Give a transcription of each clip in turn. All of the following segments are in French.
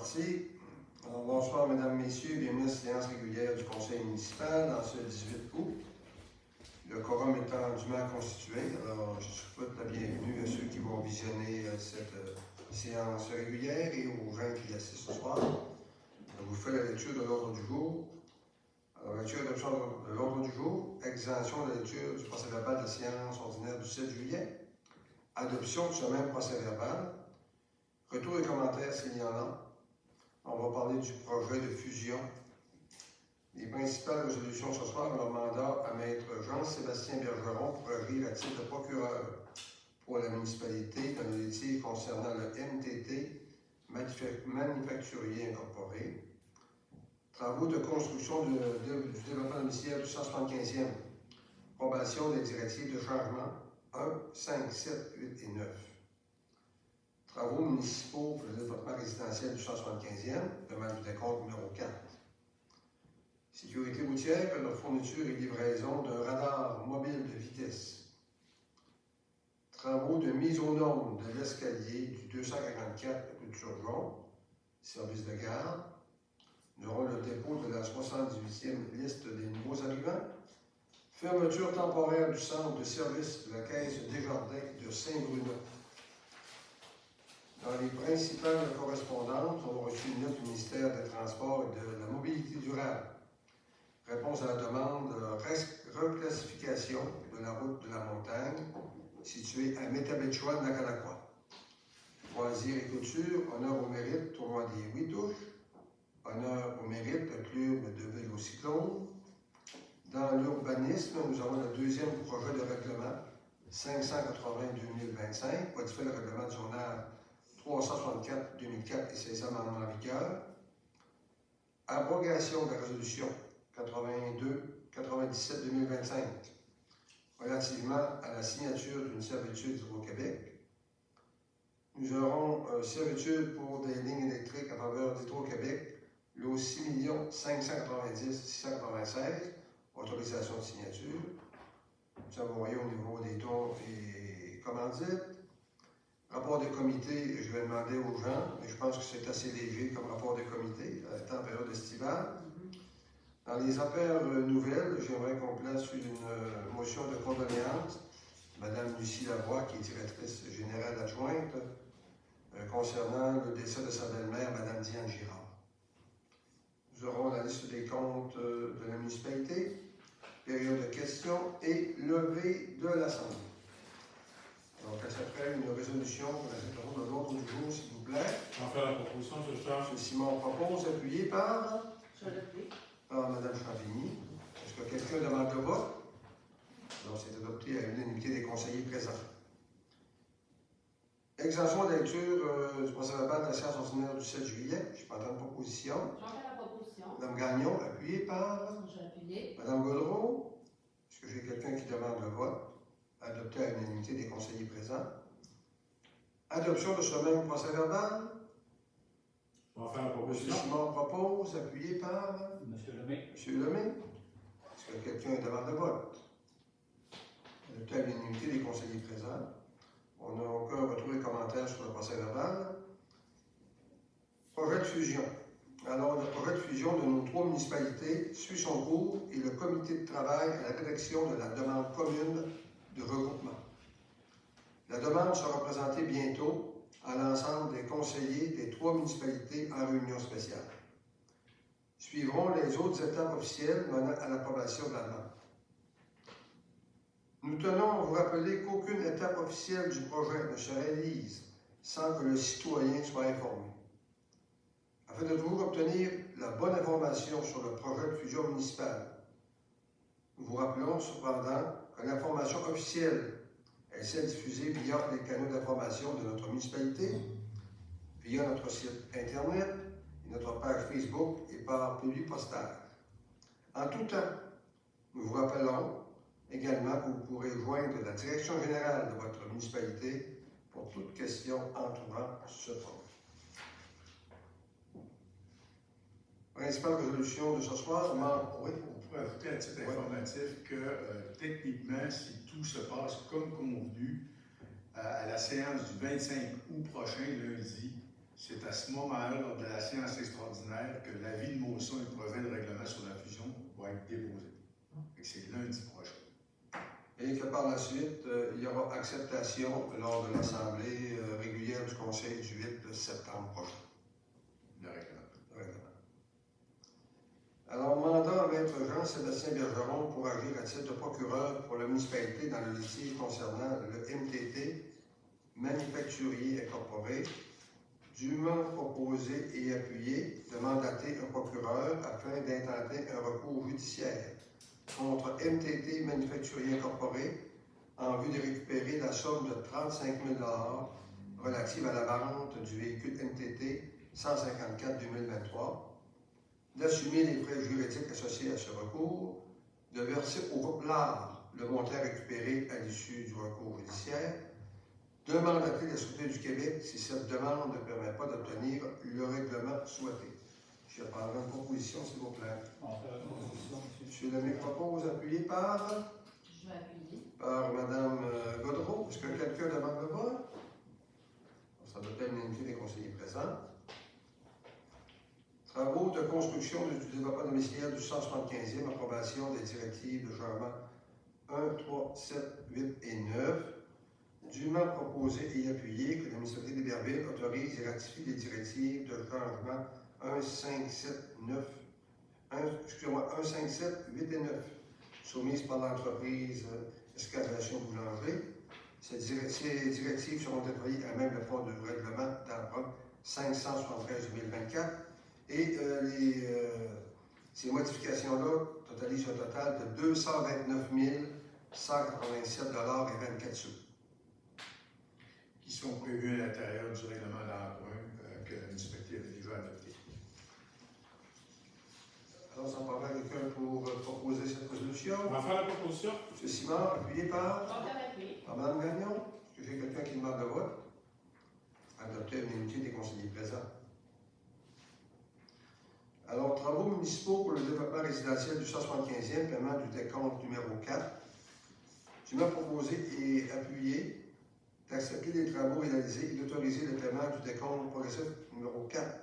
parti. Alors, bonsoir, mesdames, messieurs. Bienvenue à la séance régulière du Conseil municipal en ce 18 août. Le quorum étant dûment constitué, alors je souhaite la bienvenue à ceux qui vont visionner cette séance régulière et aux gens qui assistent ce soir. Je vous fais la lecture de l'ordre du jour. Alors, lecture et adoption de l'ordre du jour, exemption de la lecture du procès-verbal de la séance ordinaire du 7 juillet, adoption de ce même procès-verbal, retour et commentaires s'il y en a. On va parler du projet de fusion. Les principales résolutions ce soir ont leur mandat à Maître Jean-Sébastien Bergeron pour agir à titre de procureur pour la municipalité dans le litige concernant le MTT, Manufacturier Incorporé. Travaux de construction du développement domiciliaire du 175e. Approbation des directives de changement 1, 5, 7, 8 et 9. Travaux municipaux pour le développement résidentiel du 175e, demande du décompte numéro 4. Sécurité routière, la fourniture et livraison d'un radar mobile de vitesse. Travaux de mise aux normes de l'escalier du 244 rue Turgeon, service de garde. Nous aurons le dépôt de la 78e liste des nouveaux arrivants. Fermeture temporaire du centre de service de la Caisse Desjardins de Saint-Bruno. Dans les principales correspondances, on a reçu une note du ministère des Transports et de la Mobilité durable. Réponse à la demande de reclassification de la route de la montagne située à Métabetchouan-Nacalacroix. Loisirs et couture, honneur au mérite, tournoi des 8 touches. Honneur au mérite, le club de vélocyclone. Dans l'urbanisme, nous avons le deuxième projet de règlement 580-2025, modifier le règlement du zonage 364-2004 et ses amendements en vigueur. Abrogation de la résolution 82-97-2025 relativement à la signature d'une servitude d'Hydro-Québec. Nous aurons servitude pour des lignes électriques en faveur d'Hydro-Québec, lot 6 590 696, autorisation de signature. Nous avons rien au niveau des dons et commandites. Rapport de comité, je vais demander aux gens, mais je pense que c'est assez léger comme rapport de comité, étant en période estivale. Dans les affaires nouvelles, j'aimerais qu'on place une motion de condoléances. Mme Lucie Lavoie, qui est directrice générale adjointe, concernant le décès de sa belle-mère, Mme Diane Girard. Nous aurons la liste des comptes de la municipalité, période de questions et levée de l'Assemblée. Donc, ça s'appelle une résolution pour la de l'ordre du jour, s'il vous plaît. On fait la proposition, M. Charles. M. Simon propose, appuyé par Mme Mme Champigny. Est-ce que quelqu'un demande le vote? Donc, c'est adopté à l'unanimité des conseillers présents. Exemption de lecture du procès-verbal de la séance ordinaire du 7 juillet. Je peux entendre proposition. J'en fais la proposition. Mme Gagnon, appuyée par J'ai appuyé. Mme Gaudreau. Est-ce que j'ai quelqu'un qui demande le vote? Adopté à l'unanimité des conseillers présents. Adoption de ce même procès-verbal. On va faire la M. proposition. Simon propose, appuyé par M. Lemay. M. Lemay. Est-ce que quelqu'un demande le vote? Adopté à l'unanimité des conseillers présents. On n'a aucun retour et commentaire sur le procès-verbal. Projet de fusion. Alors, le projet de fusion de nos 3 municipalités suit son cours et le comité de travail à la rédaction de la demande commune de regroupement. La demande sera présentée bientôt à l'ensemble des conseillers des 3 municipalités en réunion spéciale. Suivront les autres étapes officielles menant à l'approbation de la demande. Nous tenons à vous rappeler qu'aucune étape officielle du projet ne se réalise sans que le citoyen soit informé. Afin de toujours obtenir la bonne information sur le projet de fusion municipale, nous vous rappelons cependant que l'information officielle est celle diffusée via les canaux d'information de notre municipalité, via notre site Internet et notre page Facebook et par public postal. En tout temps, nous vous rappelons également que vous pourrez joindre la direction générale de votre municipalité pour toute question entourant ce projet. Principale résolution de ce soir, oui. On pourrait ajouter à titre informatif que techniquement, si tout se passe comme convenu, à la séance du 25 août prochain, lundi, C'est à ce moment-là, lors de la séance extraordinaire, que l'avis de motion et le projet de règlement sur la fusion va être déposé. Fait que c'est lundi prochain. Et que par la suite, il y aura acceptation lors de l'Assemblée régulière du Conseil du 8 septembre prochain. Le règlement. Le règlement. Alors, mandat à Maître Jean-Sébastien Bergeron pour agir à titre de procureur pour la municipalité dans le litige concernant le MTT, Manufacturier Incorporé, dûment proposé et appuyé de mandater un procureur afin d'intenter un recours judiciaire contre MTT Manufacturier Incorporé en vue de récupérer la somme de 35 000 $ relative à la vente du véhicule MTT 154-2023, d'assumer les frais juridiques associés à ce recours, de verser au groupe LAR le montant récupéré à l'issue du recours judiciaire, de mandater la Sûreté du Québec si cette demande ne permet pas d'obtenir le règlement souhaité. Je parlerai de proposition, s'il vous plaît. On fait la proposition, monsieur. Monsieur Lemay propose, appuyé par Je vais appuyer. Mme Godreau. Est-ce que quelqu'un demande le vote? Ça doit être l'unanimité des conseillers présents. Travaux de construction du développement domiciliaire du 175e, approbation des directives de changement 1, 3, 7, 8 et 9. Dûment proposé et appuyé que la municipalité d'Héberville autorise et ratifie les directives de changement 1, 5, 7, 9, 1, 5, 7, 8 et 9, soumises par l'entreprise Excavation Boulanger. Ces directives seront déployées à même le fonds de règlement d'emprunt 573-2024 et ces modifications-là totalisent un total de 229 187 $ et 24 sous. Qui sont prévus à l'intérieur du règlement d'emprunt que la municipalité a déjà adopté. Alors, ça parle à quelqu'un pour proposer cette résolution. On va faire la proposition. M. Simard, appuyé par Je vais appuyer. Mme Gagnon. Est-ce que j'ai quelqu'un qui demande le vote? Adopter l'unanimité des conseillers présents. Alors, travaux municipaux pour le développement résidentiel du 175e, paiement du décompte numéro 4. Dûment proposé et appuyé d'accepter les travaux réalisés et d'autoriser le paiement du décompte progressif numéro 4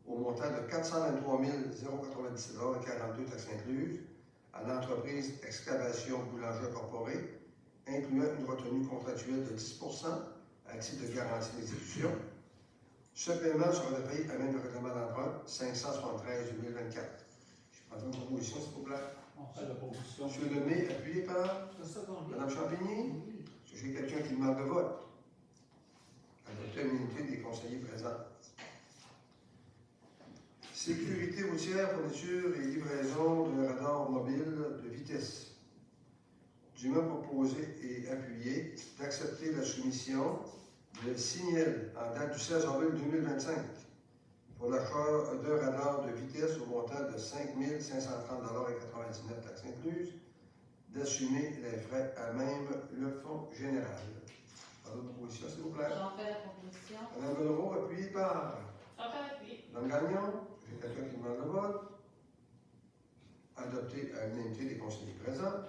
au montant de 423 097 $ et 42 taxes incluses à l'entreprise Excavation Boulanger Incorporée, incluant une retenue contractuelle de 10 % à titre de garantie d'exécution. Ce paiement sera payé à même le règlement d'emprunt 573-2024. Je prends une proposition, s'il vous plaît. On fait la proposition. M. Lemay, appuyé par Mme Champigny. Est-ce que j'ai quelqu'un qui demande le vote? Adopter l'unanimité des conseillers présents. Sécurité routière, fourniture et livraison d'un radar mobile de vitesse. Dûment proposé et appuyé d'accepter la soumission de Signel en date du 16 avril 2025 pour l'achat d'un radar de vitesse au montant de 5 530 $ et 99 taxes incluses, d'assumer les frais à même le fonds général. Par d'autres propositions, s'il vous plaît. J'en fais la proposition. Mme Godreau, appuyée par J'en fais appuyer. Mme Gagnon. J'ai quelqu'un qui demande le vote. Adopté à l'unanimité des conseillers présents.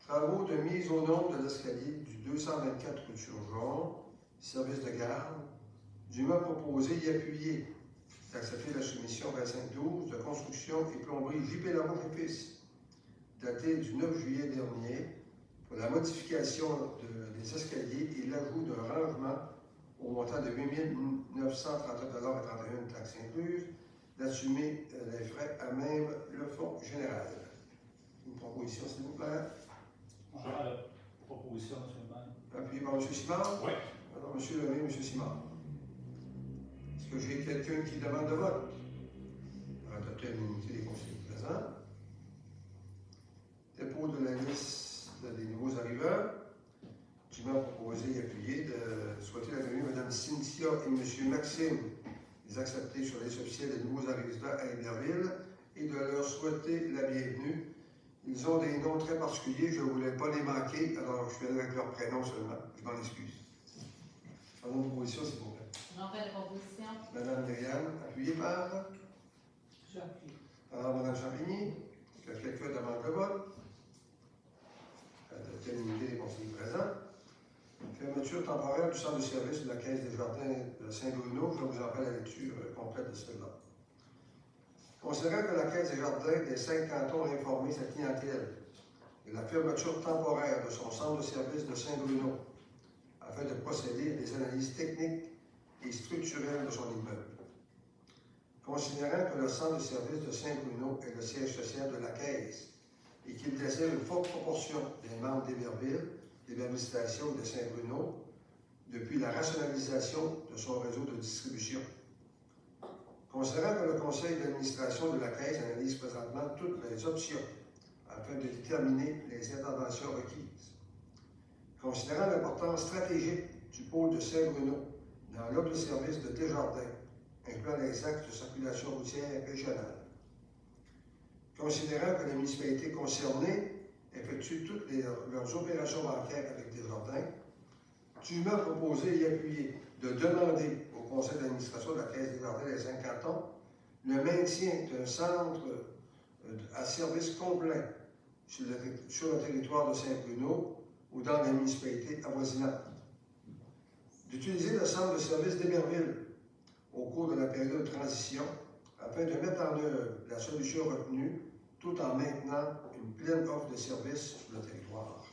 Travaux de mise aux normes de l'escalier du 224 rue Turgeon, service de garde, dûment proposé et appuyé d'accepter la soumission 2512 de construction et plomberie J.P. Larouche et Fils, datée du 9 juillet dernier, pour la modification des escaliers et l'ajout d'un rangement au montant de 8 939 $ et 31 taxes incluses, d'assumer les frais à même le fonds général. Une proposition, s'il vous plaît. On fait la proposition, monsieur le maire. Appuyé par M. Simard. Oui. Alors, M. Lemay, M. Simard. Est-ce que j'ai quelqu'un qui demande le vote? Adopter l'unanimité des conseillers présents. Dépôt de la liste des nouveaux arrivants. Dûment proposé et appuyé de souhaiter la venue de Mme Cynthia et M. Maxime, les accepter sur les officiels des nouveaux arrivants à Héberville et de leur souhaiter la bienvenue. Ils ont des noms très particuliers, je ne voulais pas les manquer, alors je suis allé avec leur prénom seulement. Je m'en excuse. Pardon, une proposition, s'il vous plaît. J'en fais la proposition. Mme Myriam, appuyée par J'appuie. Mme Champigny. Est-ce que quelqu'un demande le vote? Adopter l'unité des conseillers présents. Fermeture temporaire du centre de service de la Caisse des Jardins de Saint-Bruno. Je vais vous en faire la lecture complète de celle-là. Considérant que la Caisse des Jardins des 5 cantons a informé sa clientèle de la fermeture temporaire de son centre de service de Saint-Bruno afin de procéder à des analyses techniques et structurelles de son immeuble. Considérant que le centre de service de Saint-Bruno est le siège social de la Caisse et qu'il dessert une forte proportion des membres d'Héberville, de l'administration de Saint-Bruno, depuis la rationalisation de son réseau de distribution. Considérant que le conseil d'administration de la Caisse analyse présentement toutes les options afin de déterminer les interventions requises. Considérant l'importance stratégique du pôle de Saint-Bruno dans l'offre de service de Desjardins, incluant les axes de circulation routière régionale. Considérant que les municipalités concernées effectuent toutes leurs opérations bancaires avec Desjardins, dûment proposé et appuyé de demander au conseil d'administration de la Caisse des Jardins des 5 cantons le maintien d'un centre à service complet sur le territoire de Saint-Bruno ou dans les municipalités avoisinantes. D'utiliser le centre de service d'Héberville au cours de la période de transition afin de mettre en œuvre la solution retenue tout en maintenant une pleine offre de services sur le territoire.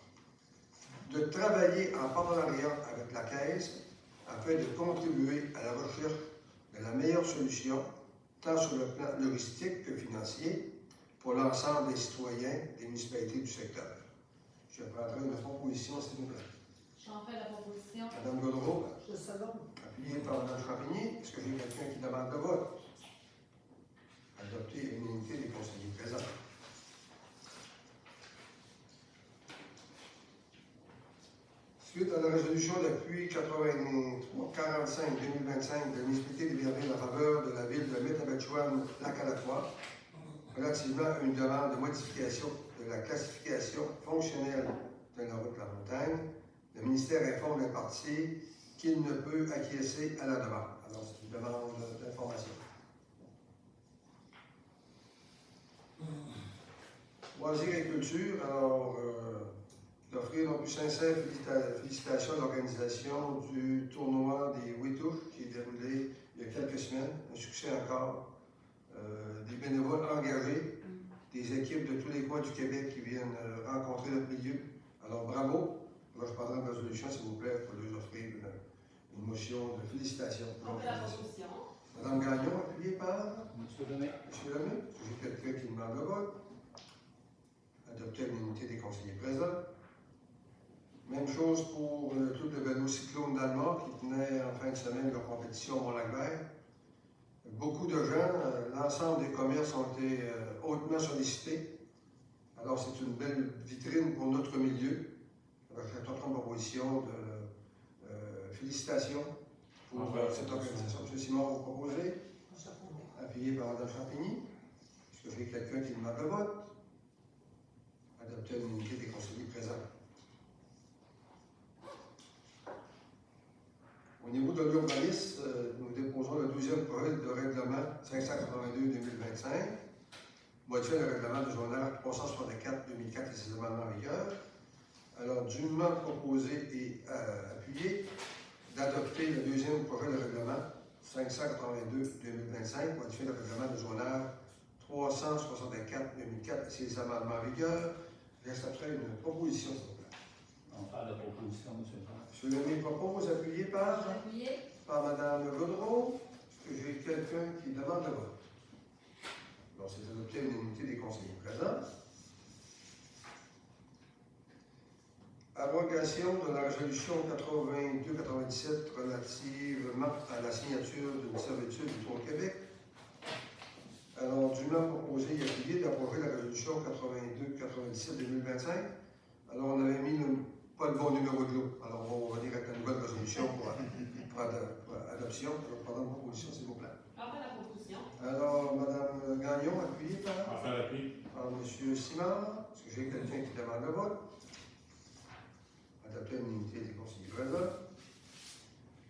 De travailler en partenariat avec la Caisse afin de contribuer à la recherche de la meilleure solution, tant sur le plan logistique que financier, pour l'ensemble des citoyens des municipalités du secteur. Je prendrai une proposition, s'il vous plaît. J'en fais la proposition. Madame Gaudreau, Je salon. appuyée par Mme Champigny, est-ce que j'ai quelqu'un qui demande le vote? Adopter l'unanimité des conseillers présents. Suite à la résolution d'appui 45-2025 de la municipalité d'Héberville en faveur de la ville de Métabetchouan-Lac-à-la-Croix, relativement à une demande de modification de la classification fonctionnelle de la route de la montagne, le ministère informe les parties qu'il ne peut acquiescer à la demande. Alors, c'est une demande d'information. Loisirs et culture, alors, d'offrir nos plus sincères félicitations à l'organisation du tournoi des Witouches qui est déroulé il y a quelques semaines. Un succès encore. Des bénévoles engagés, des équipes de tous les coins du Québec qui viennent rencontrer notre milieu. Alors, bravo. Là, je prendrai une résolution, s'il vous plaît, pour leur offrir une motion de félicitations. On fait la proposition. Madame Gagnon, appuyée par Monsieur Lemay. M. Lemay. J'ai quelqu'un qui demande le vote. Adopter l'unité des conseillers présents. Même chose pour le club de vélo cyclone d'Allemagne qui tenait en fin de semaine leur compétition au Mont-Lac-Vert. Beaucoup de gens, l'ensemble des commerces ont été hautement sollicités. Alors, c'est une belle vitrine pour notre milieu. Alors, je vais une proposition de félicitations pour cette organisation. M. Simon, vous proposez, appuyé par Mme Champigny. Est-ce que j'ai quelqu'un qui demande le vote? Adopter l'unité des conseillers présents. Au niveau de l'urbanisme, nous déposons le 12e projet de règlement 582-2025, modifiant le règlement de zonage 364-2004 et ses amendements en vigueur. Alors, dûment proposé et appuyé d'adopter le 2e projet de règlement 582-2025, modifiant le règlement de zonage 364-2004 et ses amendements en vigueur. Reste après une proposition, s'il vous plaît. On fait la proposition, M. le maire. M. Lemay propose, appuyé par Mme Gaudreau. Est-ce que j'ai quelqu'un qui demande le vote? Alors, c'est adopté l'unanimité des conseillers présents. Abrogation de la résolution 82-97 relativement à la signature d'une servitude du Tour-Québec. Alors, dûment proposé et appuyé d'abroger la résolution 82-97-2025. Alors, on avait mis pas le bon numéro de l'eau. Alors, on va revenir avec la nouvelle résolution pour adoption. Alors, pardon, proposition, s'il vous plaît. On fait la proposition. Alors, Mme Gagnon, appuyée par On fait l'appui. M. Simard. Est-ce que j'ai quelqu'un qui demande le vote? Adopter l'unité des conseillers présents.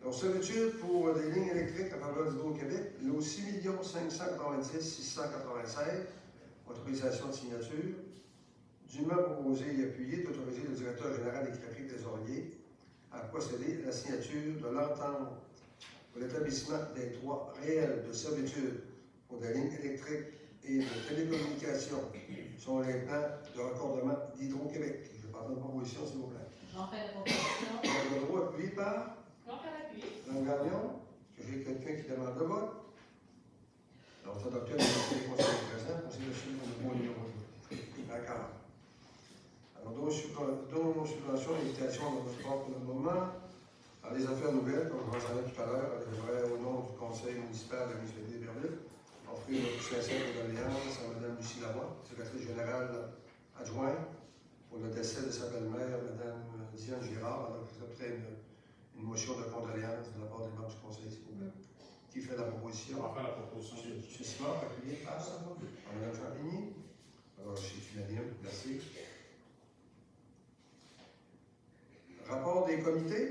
Alors, servitude pour des lignes électriques en faveur du Québec, l'eau 6 590 696, autorisation de signature. Dûment proposé et appuyé d'autoriser le directeur général des crêperies trésoriers à procéder à la signature de l'entente pour l'établissement des droits réels de servitude pour des lignes électriques et de télécommunications sur les plans de raccordement d'Hydro-Québec. Je parle de proposition, s'il vous plaît. J'en fais la proposition. Le droit appuyé par J'en fais l'appui. Mme Gagnon. Est-ce que j'ai quelqu'un qui demande le vote? Alors, c'est adopté le conseil des conseillers présents, conseil de suivi de bon numéro 2. D'accord. Alors, donnons subvention et invitation de votre part pour le moment. Alors, les affaires nouvelles, comme je mentionnais tout à l'heure, elles devraient, au nom du conseil municipal de la municipalité d'Iberville, offrir notre sincère condoléances à Mme Lucie Lavoie, secrétaire générale adjointe, pour le décès de sa belle-mère, Mme Diane Girard. Alors, je voudrais une motion de condoléances de la part des membres du conseil, s'il vous plaît. Qui fait la proposition? On va faire la proposition. M. Simard, appuyé par Mme Champigny. Alors, je suis unanime, merci. Rapport des comités.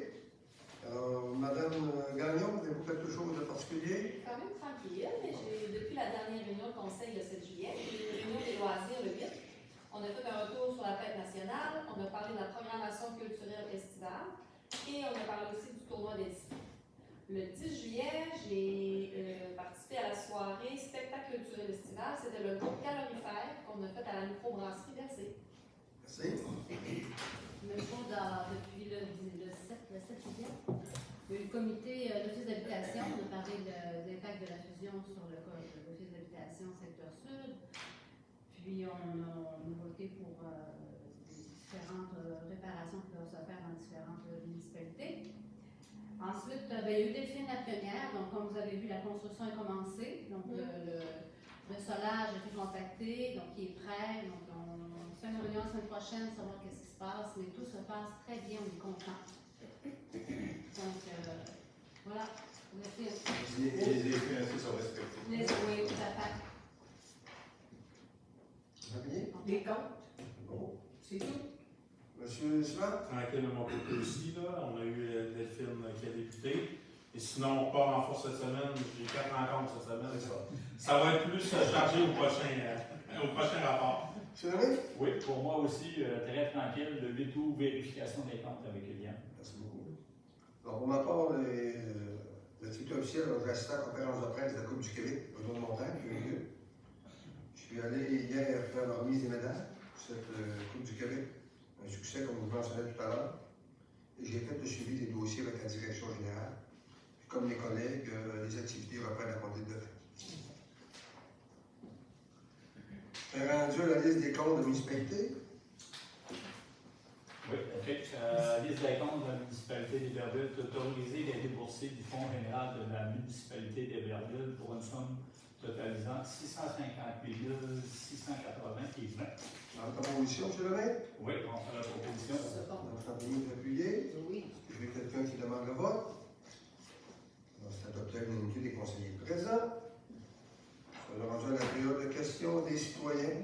Alors, Mme Gagnon, avez-vous quelque chose de particulier? Quand même tranquille, mais depuis la dernière réunion du conseil le 7 juillet, une réunion des loisirs le 8, on a fait un retour sur la fête nationale, on a parlé de la programmation culturelle estivale et on a parlé aussi du tournoi des disciplines. Le 10 juillet, j'ai participé à la soirée spectacle culturel estival. C'était le groupe calorifère qu'on a fait à la microbrasserie d'Assé. Merci. Même chose depuis le 7 juillet. Il y a eu le comité d'office d'habitation. On a parlé de l'impact de la fusion sur l'office d'habitation secteur sud. Puis on a voté pour différentes réparations qui doivent se faire dans différentes municipalités. Ensuite, il y a eu Delphine la première. Donc, comme vous avez vu, la construction a commencé. Donc, le solage a été contacté, donc il est prêt. Donc, on fait une réunion la semaine prochaine, savoir qu'est-ce qui se passe. Mais tout se passe très bien, on est content. Donc, voilà. Merci. Et les influencés sont respectés. Oui, tout à fait. Champigny? Les comptes, Bon. c'est tout. Monsieur Simard? Tranquille de mon côté aussi, là. On a eu Delphine qui a débuté. Et sinon, on part en force cette semaine. J'ai 4 rencontres cette semaine. Ça va être plus chargé au prochain rapport. Monsieur Lemay? Oui, pour moi aussi, très tranquille. Le 8 août, vérification des comptes avec Eliane. Merci beaucoup. Alors, pour ma part, l'activité officielle de l'assistant conférence de presse de la Coupe du Québec, au de Montagne, qui a eu lieu. Je suis allé hier faire la remise des médailles pour cette Coupe du Québec. Un succès, comme vous mentionnez tout à l'heure. Et j'ai fait le suivi des dossiers avec la direction générale. Puis, comme mes collègues, les activités reprennent à compter de fait. Rendu à la liste des comptes de municipalité. Oui, OK. Liste des comptes de la municipalité d'Héberville est autorisée d'être déboursée du Fonds général de la municipalité d'Héberville pour une somme totalisant 658 680 et 20. Dans ta proposition, M. Lemay? Oui, on fait la proposition. Mme Champigny est appuyée. Oui. Je vais quelqu'un qui demande le vote. Alors, c'est adopté à l'unanimité des conseillers présents. On a rendu à la période de questions des citoyens.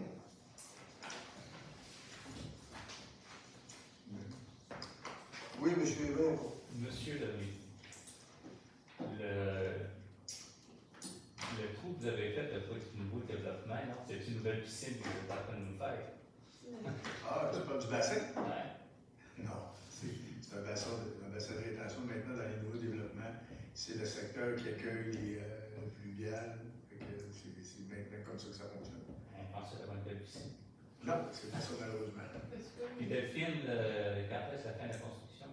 Oui, M. Evin. Monsieur le coup que vous avez fait pour du nouveau développement, c'est une nouvelle piscine que vous êtes en train de nous faire. Ah, tu parles du bassin? Ouais. Non, c'est un bassin de rétention maintenant dans les nouveaux développements. C'est le secteur qui accueille les fluviales. C'est maintenant comme ça que ça fonctionne. On pensait avoir une belle piscine. Non, c'est pas ça malheureusement. Puis Delphine, quand est-ce la fin de la construction?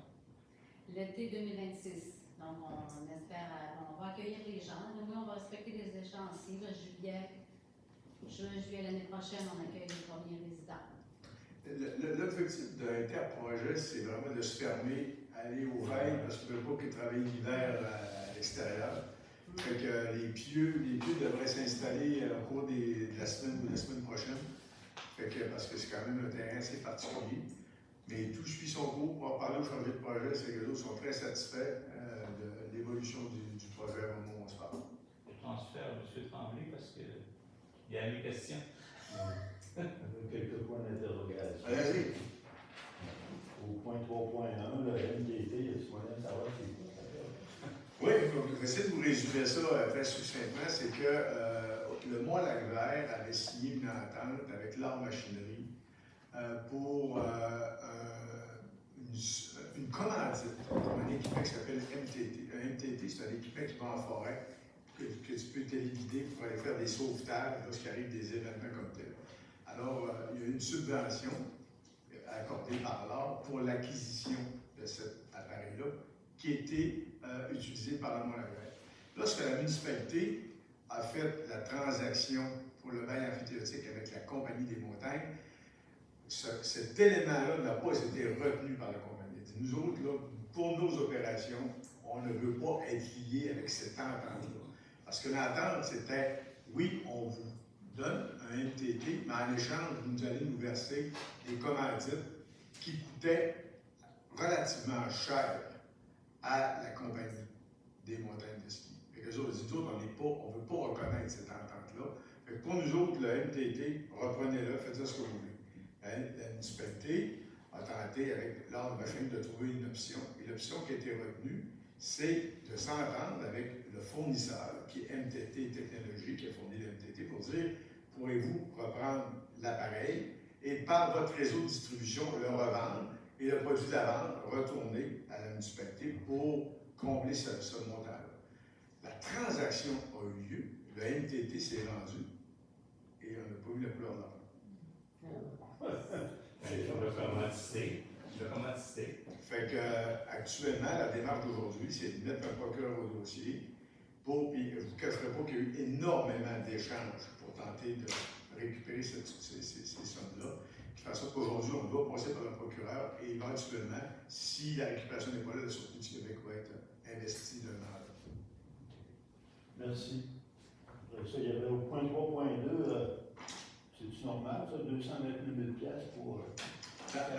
L'été 2026. Donc, on espère, on va accueillir les gens. Nous, on va respecter les échéanciers. Le juillet l'année prochaine, on accueille les premiers résidents. L'objectif d'un tel projet, c'est vraiment de se fermer, aller au veille, parce qu'on ne veut pas qu'ils travaillent l'hiver à l'extérieur. Fait que les pieux devraient s'installer au cours de la semaine ou de la semaine prochaine. Fait que, parce que c'est quand même un terrain assez particulier. Mais tout suit son cours. Pour en parler au chargé de projet, c'est que les autres sont très satisfaits de l'évolution du projet au moment où on se parle. Je transfère à M. Tremblay parce qu'il y a une question. Quelques points d'interrogation. Allez-y. Au point 3.1, le MDT, il y a du moyen de savoir c'est quoi ça fait. Oui, donc je vais essayer de vous résumer ça très succinctement. C'est que le mois Lagvert avait signé une entente avec l'art machinerie pour une une commandite pour un équipement qui s'appelle MTT. Un MTT, c'est un équipement qui va en forêt, que tu peux téléguider pour aller faire des sauvetages lorsqu'il arrive des événements comme tel. Alors, il y a une subvention accordée par l'Ordre pour l'acquisition de cet appareil-là qui a été utilisé par la Mont-Lagrève. Lorsque la municipalité a fait la transaction pour le bail amphithéotique avec la Compagnie des montagnes, cet élément-là n'a pas été retenu par la compagnie. Nous autres, là, pour nos opérations, on ne veut pas être liés avec cette entente-là. Parce que l'entente, c'était, oui, on vous donne un MTT, mais en échange, vous allez nous verser des commandites qui coûtaient relativement cher à la Compagnie des montagnes de ski. Et les autres, on ne veut pas reconnaître cette entente-là. Pour nous autres, le MTT, reprenez-le, faites ce que vous voulez. La municipalité a tenté avec l'Ordre Machin de trouver une option. Et l'option qui a été retenue, c'est de s'entendre avec le fournisseur, qui est MTT Technologies, qui a fourni le MTT, pour dire, pourrez-vous reprendre l'appareil et par votre réseau de distribution le revendre et le produit de la vente retourner à la municipalité pour combler ce montant-là. La transaction a eu lieu, le MTT s'est vendu et on n'a pas eu la couleur de l'argent. Le commandité. Fait que, actuellement, la démarche d'aujourd'hui, c'est de mettre un procureur au dossier pour, puis je ne vous cacherai pas qu'il y a eu énormément d'échanges pour tenter de récupérer ces sommes-là. Qui fait en sorte qu'aujourd'hui, on doit passer par le procureur et éventuellement, si la récupération n'est pas là, la Sûreté du Québec va être investie de mal. Merci. Ça, il y avait au point 3.2, c'est-tu normal, ça, 229 000 $ pour 4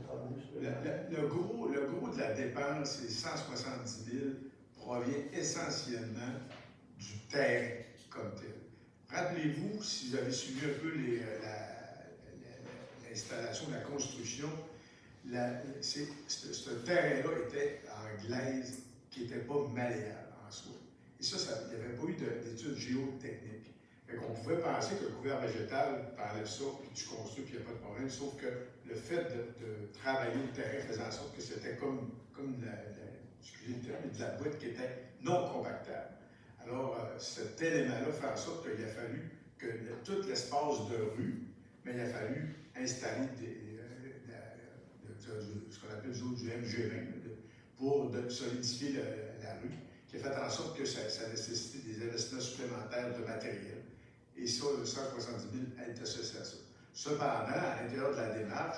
travaux supplémentaires? Le gros de la dépense, c'est 170 000, provient essentiellement du terrain comme tel. Rappelez-vous, si vous avez suivi un peu l'installation, la construction, ce terrain-là était en glaise qui n'était pas malléable en soi. Et ça il n'y avait pas eu d'études géotechniques. On pouvait penser que le couvert végétal, t'enlèves ça, puis tu construis, puis il n'y a pas de problème, sauf que le fait de travailler le terrain faisait en sorte que c'était comme excusez le terme, de la boîte qui était non compactable. Alors, cet élément-là fait en sorte qu'il a fallu que tout l'espace de rue, mais il a fallu installer ce qu'on appelle du MG20 pour solidifier la rue, qui a fait en sorte que ça nécessitait des investissements supplémentaires de matériel. Et ça, le 170 000 est associé à ça. Cependant, à l'intérieur de la démarche,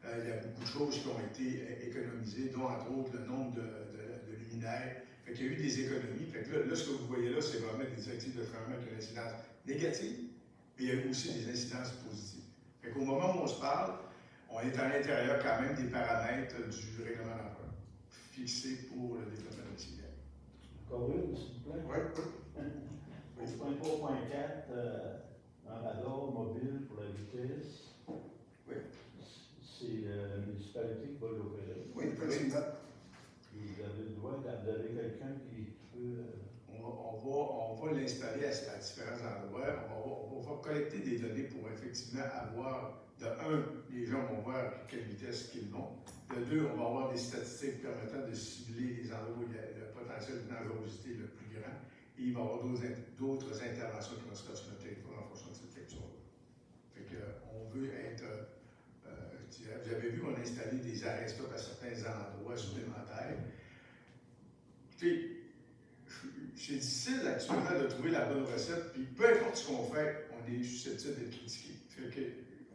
il y a beaucoup de choses qui ont été économisées, dont entre autres le nombre de luminaires. Fait qu'il y a eu des économies. Fait que là, ce que vous voyez là, c'est vraiment des directives de changement qui ont une incidence négative, mais il y a eu aussi des incidences positives. Fait qu'au moment où on se parle, on est à l'intérieur quand même des paramètres du règlement d'emploi fixés pour le développement de Civière. Encore une, s'il vous plaît? Oui. Au point 3.4, un radar mobile pour la vitesse. Oui. C'est la municipalité qui va l'opérer. Oui, effectivement. Vous avez le droit d'avoir quelqu'un qui peut. On va l'installer à différents endroits. On va collecter des données pour effectivement avoir, de un, les gens vont voir à quelle vitesse qu'ils vont. De deux, on va avoir des statistiques permettant de cibler les endroits où il y a le potentiel de dangerosité le plus grand. Et il va y avoir d'autres interventions qui vont se faire sur notre territoire en fonction de cette lecture-là. Fait qu'on veut être, vous avez vu, on a installé des arrêts-stop à certains endroits supplémentaires. Écoutez, c'est difficile actuellement de trouver la bonne recette, puis peu importe ce qu'on fait, on est susceptible d'être critiqué. Fait que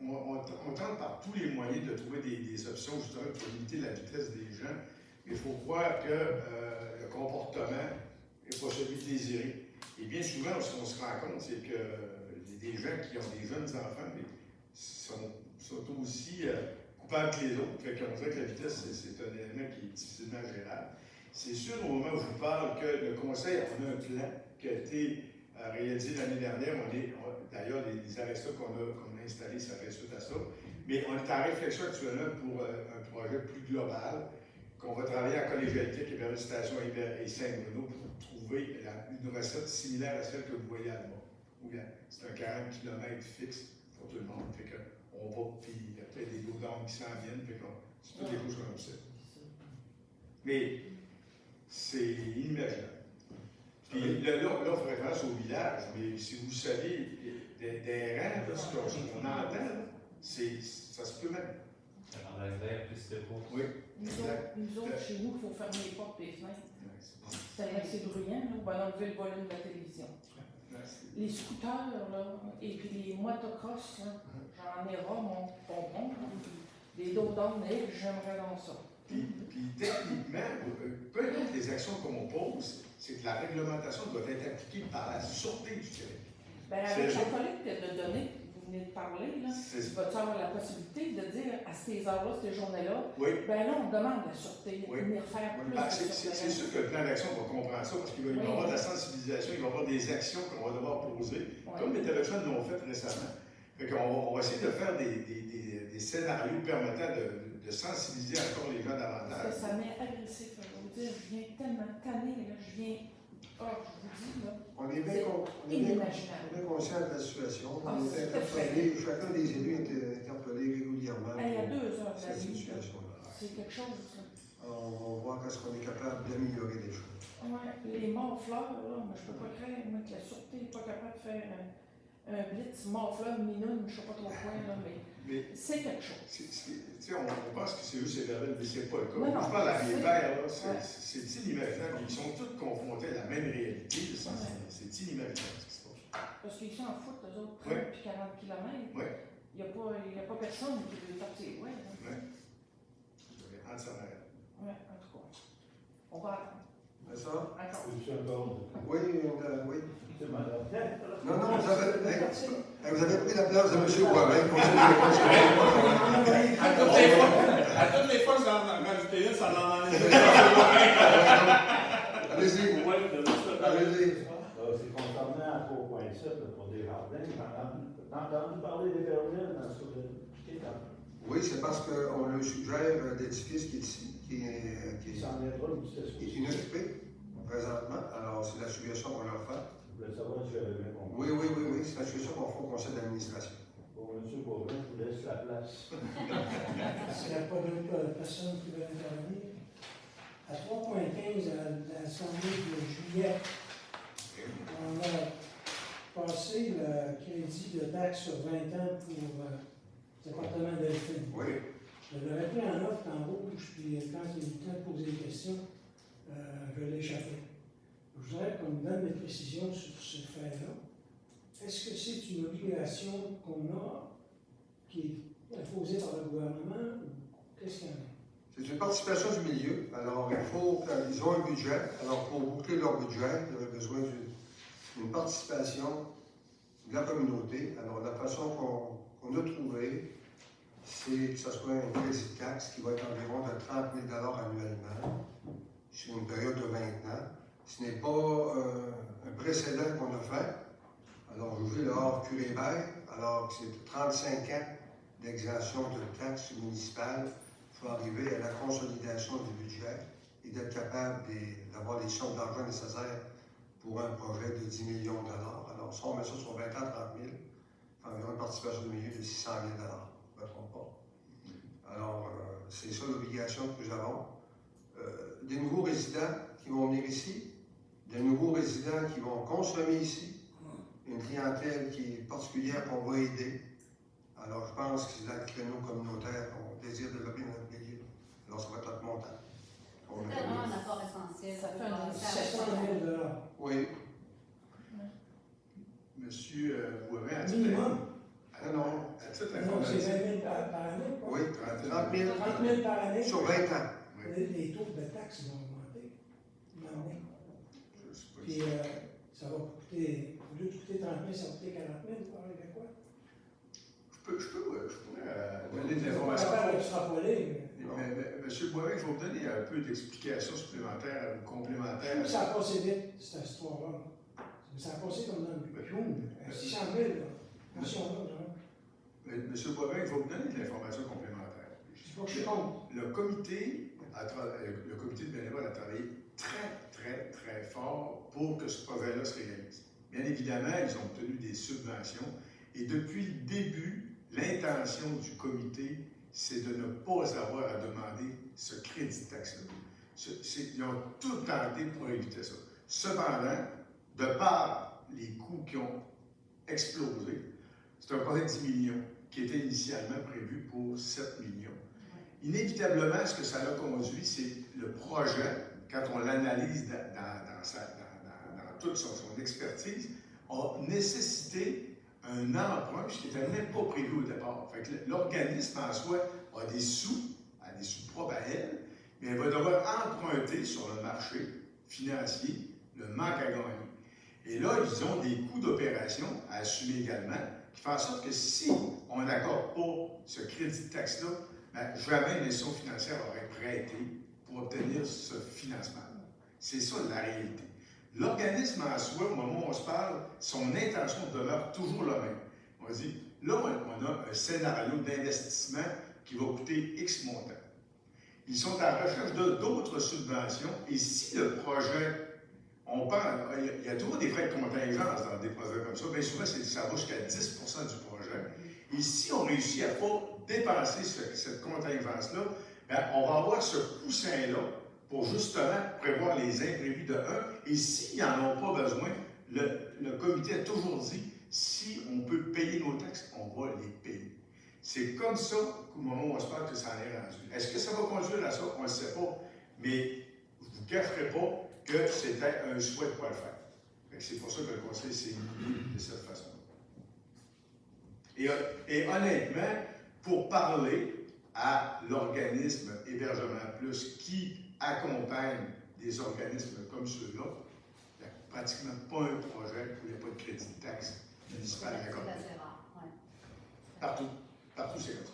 on tente par tous les moyens de trouver des options justement pour limiter la vitesse des gens, mais il faut croire que le comportement n'est pas celui désiré. Et bien souvent, ce qu'on se rend compte, c'est que des gens qui ont des jeunes enfants, mais sont aussi coupables que les autres. Fait qu'on dirait que la vitesse, c'est un élément qui est difficilement gérable. C'est sûr, au moment où je vous parle, que le Conseil a un plan qui a été réalisé l'année dernière. D'ailleurs, les arrêts-stop qu'on a installés, ça fait suite à ça. Mais on est en réflexion actuellement pour un projet plus global, qu'on va travailler en collégialité avec les stations et Saint-Bruno pour trouver une recette similaire à celle que vous voyez à bas. C'est un 40 km fixe pour tout le monde. Fait que on va, puis il y a peut-être des lots d'âme qui s'en viennent, fait qu'on, c'est toutes des choses comme ça. Mais c'est inimaginable. Puis là, on fait référence au village, mais si vous savez, des rêves, là, ce qu'on entend, là, ça se peut même. Dans la grève, puis c'était pas. Oui, Nous autres, chez nous, il faut fermer les portes et les fenêtres. c'est C'est assez bruyant, là, on va enlever le volume de la télévision. Les scooters, là, et puis les motocross, là, j'en ai rare, mon bonbon, là. Les dos d'homme, j'aimerais dans ça. Puis techniquement, peu importe les actions qu'on pose, c'est que la réglementation doit être appliquée par la Sûreté du Québec. Ben, avec la collecte de données, vous venez de parler, là, C'est- tu vas-tu avoir la possibilité de dire à ces heures-là, ces journées-là, Oui. ben là, on demande la sûreté, Oui. de venir faire plus Ben, de c'est surveillance. sûr que le plan d'action va comprendre ça, parce qu'il va y Oui. avoir de la sensibilisation, il va y avoir des actions qu'on va devoir poser, Oui. comme les téléphone l'ont fait récemment. Fait qu'on on va essayer de faire des scénarios permettant de sensibiliser encore les gens Parce que davantage. ça m'est agressif, je vais vous dire, je viens tellement tanné, là, je viens, je vous dis, là, On est bien, c'est inimaginable. conscient de la situation. Ah, On est c'est interpellé, chacun des élus est interpellé régulièrement Hey, à pour 2 heures de la cette nuit, là, situation-là. c'est quelque chose, ça. Alors, on va voir est-ce qu'on est capable d'améliorer les choses. Ouais, les morts-fleurs, là, moi, je peux pas croire, moi, que la sûreté n'est pas capable de faire un blitz mort-fleur minoune, je sais pas trop quoi, là, mais Mais c'est quelque chose. tu sais, on pense que c'est eux, c'est verbal, mais c'est pas le cas. Non, non, Je parle à mes c'est- pères, là, ouais. c'est inimaginable. Ils sont tous confrontés à la même réalité. C'est inimaginable ce qui se passe. Parce qu'ils s'en foutent, eux autres, 30 Ouais. puis 40 km. Ouais. Il n'y a pas personne qui veut sortir. Ouais, hein. Vous avez entièrement raison. Ouais, en tout cas. On va attendre. C'est ça? Attends. C'est encore. Oui, oui. C'est madame. Non, non, vous avez pris la place de M. Boivin. À toutes les fois que j'en ai rajouté une, ça en est Allez-y, Ouais, de ça. allez-y. C'est concernant à 3.7 là, pour des jardins. T'as entendu parler des Berlines dans ce que tu Oui, c'est parce qu'on leur suggère d'édifice qui est ici, qui s'en viendra du est inoccupé présentement. Alors, c'est la suggestion qu'on leur fait. Je voulais savoir si j'avais bien compris. Oui, c'est la suggestion qu'on fait au conseil d'administration. Bon, M. Boivin, je vous laisse la place. S'il n'y a pas d'autres personnes qui veulent intervenir. À 3.15, à l'Assemblée de juillet, on a passé le crédit de taxe sur 20 ans pour le département d'Elphine. Oui. Je l'avais pris en offre en rouge, puis quand il était temps de poser des questions, je l'ai échappé. Je voudrais qu'on me donne des précisions sur ce fait-là. Est-ce que c'est une obligation qu'on a, qui est imposée par le gouvernement, ou qu'est-ce qu'il y en a? C'est une participation du milieu. Alors, ils ont un budget. Alors, pour boucler leur budget, ils auraient besoin d'une participation de la communauté. Alors, la façon qu'on a trouvée, c'est que ce soit un crédit de taxe qui va être environ de 30 000 annuellement sur une période de 20 ans. Ce n'est pas un précédent qu'on a fait. Alors, je vais le hors Curé-Bert, alors que c'est 35 ans d'exemption de taxes municipales. Il faut arriver à la consolidation du budget et d'être capable d'avoir les sommes d'argent nécessaires pour un projet de 10 millions de dollars. Alors, si on met ça sur 20 ans, 30 000, environ une participation du milieu de 600 000 je ne me trompe pas. Alors, c'est ça l'obligation que nous avons. Des nouveaux résidents qui vont venir ici, des nouveaux résidents qui vont consommer ici, une clientèle qui est particulière qu'on va aider. Alors, je pense que c'est dans le créneau communautaire qu'on désire développer dans notre milieu. Alors, ça va être notre montant. C'est vraiment un apport essentiel. Ça fait un Ça 700 000 $. Oui. Monsieur Boivin, à Minimum. Non. titre Non, c'est 20 informatif. 000 par année, quoi. Oui, 30 000 30 000 par année. sur 20 ans. Les taux de taxes vont augmenter. Non. Je sais pas. Puis ça va coûter, au lieu de coûter 30 000, ça va coûter 40 000, vous parlez de quoi? Je pourrais donner de On va l'information. faire extrapoler. Mais Monsieur Boivin, je vais vous donner un peu d'explications supplémentaires ou complémentaires. Ça a passé vite, cette histoire-là. Ça a passé comme dans le pion. 600 000, là. Attention là, genre. Mais Monsieur Boivin, je vais vous donner de l'information complémentaire. Je dis pas que je suis contre. Le comité de bénévoles a travaillé très fort pour que ce projet-là se réalise. Bien évidemment, ils ont obtenu des subventions et depuis le début, l'intention du comité, c'est de ne pas avoir à demander ce crédit de taxe-là. Ils ont tout tenté pour éviter ça. Cependant, de par les coûts qui ont explosé, c'est un projet de 10 millions qui était initialement prévu pour 7 millions. Inévitablement, ce que ça a conduit, c'est le projet, quand on l'analyse dans toute son expertise, a nécessité un emprunt, ce qui n'était même pas prévu au départ. Fait que l'organisme en soi a des sous propres à elle, mais elle va devoir emprunter sur le marché financier le manque à gagner. Et là, ils ont des coûts d'opération à assumer également, qui font en sorte que si on n'accorde pas ce crédit de taxe-là, ben, jamais une institution financière aurait prêté pour obtenir ce financement. C'est ça la réalité. L'organisme en soi, au moment où on se parle, son intention demeure toujours la même. On dit, là, on a un scénario d'investissement qui va coûter X montant. Ils sont en recherche d'autres subventions et si le projet, on parle, il y a toujours des frais de contingence dans des projets comme ça, bien souvent ça va jusqu'à 10 du projet. Et si on réussit à ne pas dépenser cette contingence-là, bien, on va avoir ce coussin-là pour justement prévoir les imprévus de 1. Et s'ils n'en ont pas besoin, le comité a toujours dit, si on peut payer nos taxes, on va les payer. C'est comme ça qu'au moment où on se parle que ça en est rendu. Est-ce que ça va conduire à ça? On ne le sait pas. Mais je ne vous cacherai pas que c'était un souhait de ne pas le faire. C'est pour ça que le conseil s'est mis de cette façon. Et honnêtement, pour parler à l'organisme Hébergement Plus qui accompagne des organismes comme ceux-là, il n'y a pratiquement pas un projet où il n'y a pas de crédit de taxe municipal C'est accordé. assez rare, ouais. Partout. Partout, c'est comme ça.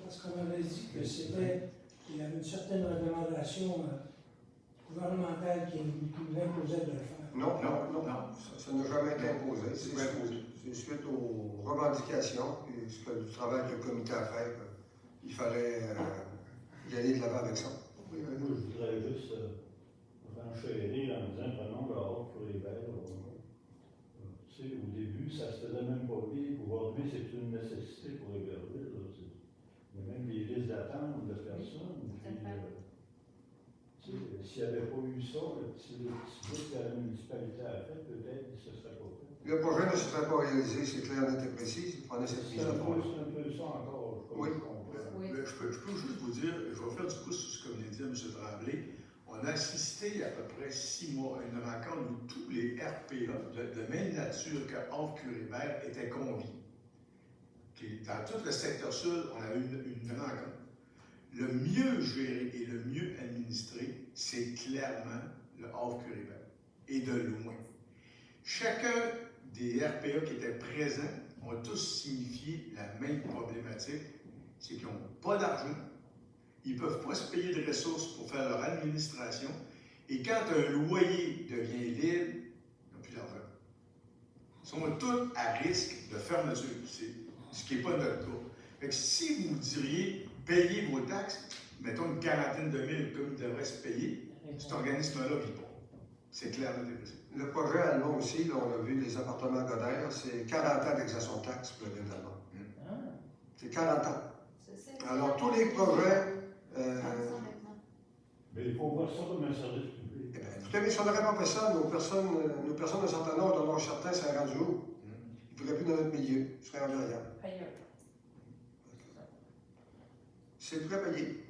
Parce qu'on avait dit que qu'il y avait une certaine réglementation gouvernementale qui nous imposait de le faire. Non. Ça n'a jamais été imposé. C'est suite aux revendications et du travail que le comité a fait. Il fallait y aller de l'avant avec ça. Moi, je voudrais juste renchérir en disant prenons le hors pour les verts. Tu sais, au début, ça se faisait même pas vivre. Aujourd'hui, c'est une nécessité pour Héberville. Il y a même des listes d'attente de personnes. S'il n'y avait pas eu ça, le petit bout que la municipalité a fait, peut-être que ce ne serait pas fait. Le projet ne se serait pas réalisé, c'est clair, net et précis. Il prenait cette mise C'est de fond. un peu ça encore. Oui. Oui. Je peux juste vous dire, je vais faire du pouce sur ce que venait de dire M. Tremblay. On a assisté il y a à peu près 6 mois à une rencontre où tous les RPA de même nature que Havre-Curé-Vert étaient conviés. Dans tout le secteur sud, on a eu une rencontre. Le mieux géré et le mieux administré, c'est clairement le Havre-Curé-Vert. Et de loin. Chacun des RPA qui étaient présents ont tous signifié la même problématique, c'est qu'ils n'ont pas d'argent, ils ne peuvent pas se payer de ressources pour faire leur administration, et quand un loyer devient libre, ils n'ont plus d'argent. Ils sont tous à risque de fermeture, ce qui n'est pas notre cas. Fait que si vous diriez, payez vos taxes, mettons une quarantaine de mille comme il devrait se payer, cet organisme-là ne vit pas. C'est clair, Le projet allemand aussi, là, on a vu les appartements Godard, c'est 40 ans d'exemption de taxes pour le bien allemand. C'est 40 ans. Alors, tous les projets. Mais il faut voir ça comme un service public. Écoutez, mais si on n'aurait pas fait ça, nos personnes d'un certain âge, d'un âge certain, c'est rendu où? Ils ne pourraient plus dans notre milieu. Ils seraient rendus ailleurs. Ailleurs. C'est très payé.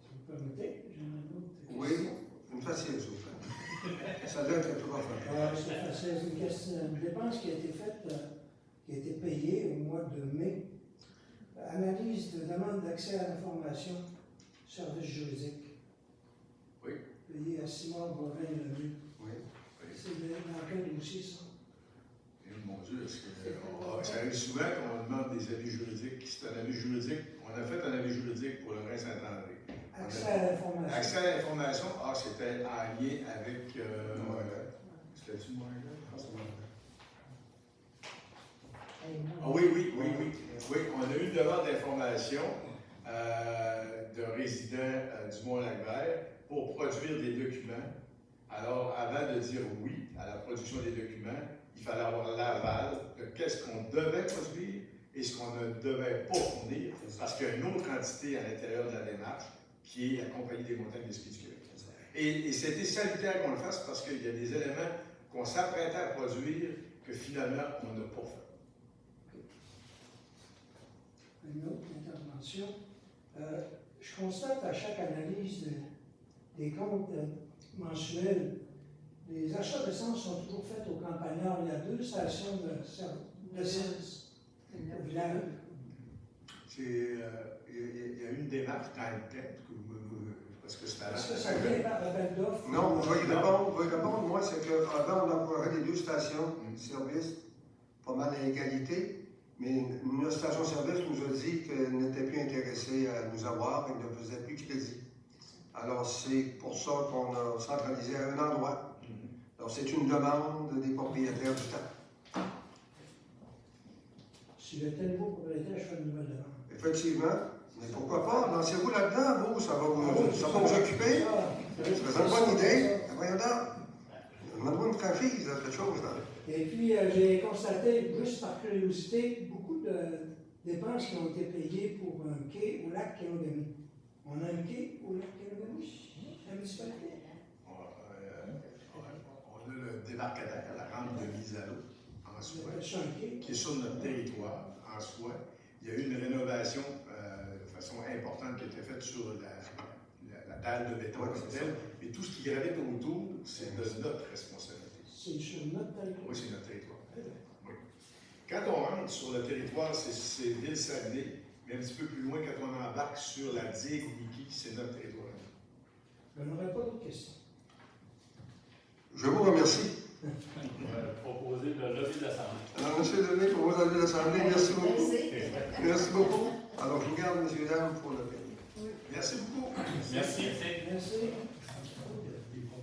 Si vous permettez, j'ai une autre question. Oui, une facile, s'il vous plaît. Ça doit être tout à fait. C'est une question, une dépense qui a été faite, qui a été payée au mois de mai. Analyse de demande d'accès à l'information, service juridique. Oui. Payé à Simon Bovin-Lemieux. Oui. C'est dans quel dossier, ça? Mon Dieu, ça arrive souvent qu'on demande des avis juridiques. C'est un avis juridique. On a fait un avis juridique pour le Rhin-Saint-André. Accès à l'information. Accès à l'information, c'était en lien avec. C'était-tu Montréal? Oui. Oui, on a eu une demande d'information de résidents du Mont-Lac-Vert pour produire des documents Alors, avant de dire oui à la production des documents, il fallait avoir l'aval de qu'est-ce qu'on devait produire et ce qu'on ne devait pas fournir, parce qu'il y a une autre entité à l'intérieur de la démarche qui est la Compagnie des montagnes des Ski du Québec. Et c'était salutaire qu'on le fasse parce qu'il y a des éléments qu'on s'apprêtait à produire que finalement on n'a pas fait. Une autre intervention. Je constate à chaque analyse des comptes mensuels, les achats d'essence sont toujours faits au campagnard. Il y a 2 stations d'essence au village. Il y a une démarche dans le tête parce que c'est à Est-ce que ça vient par appel d'offres? Non, je vais y répondre. Moi, c'est qu'avant, on emploierait les 2 stations de service, pas mal à égalité, mais notre station-service nous a dit qu'elle n'était plus intéressée à nous avoir et ne faisait plus crédit. Alors, c'est pour ça qu'on a centralisé à un endroit. Alors, c'est une demande des propriétaires du temps. Si j'étais nouveau propriétaire, je ferais une nouvelle demande. Effectivement. Mais pourquoi pas? Lancez-vous là-dedans, vous, ça va vous occuper. Ça donne pas une idée. Voyons donc. Demande-moi une franchise, quelque chose. Là. Et puis, j'ai constaté, juste par curiosité, beaucoup de dépenses qui ont été payées pour un quai au lac Kenogami. On a un quai au lac Kenogami, la municipalité. On a le débarcadère, la rampe de mise à l'eau en soi, C'est un quai. qui est sur notre territoire en soi. Il y a eu une rénovation de façon importante qui a été faite sur la dalle de béton comme telle, et tout ce qui gravite autour, c'est de notre responsabilité. C'est sur notre territoire. Oui, c'est notre territoire. Oui. Quand on rentre sur le territoire, c'est Ville-Saguenay, mais un petit peu plus loin, quand on embarque sur la digue Niki, c'est notre territoire. Je n'aurais pas d'autres questions. Je vous remercie. Proposer le lever de l'Assemblée. Alors, M. Lemay, pour vous avez l'Assemblée, merci beaucoup. Merci. Merci beaucoup. Alors, je vous garde, messieurs, dames, pour le pays. Merci beaucoup. Merci. Merci.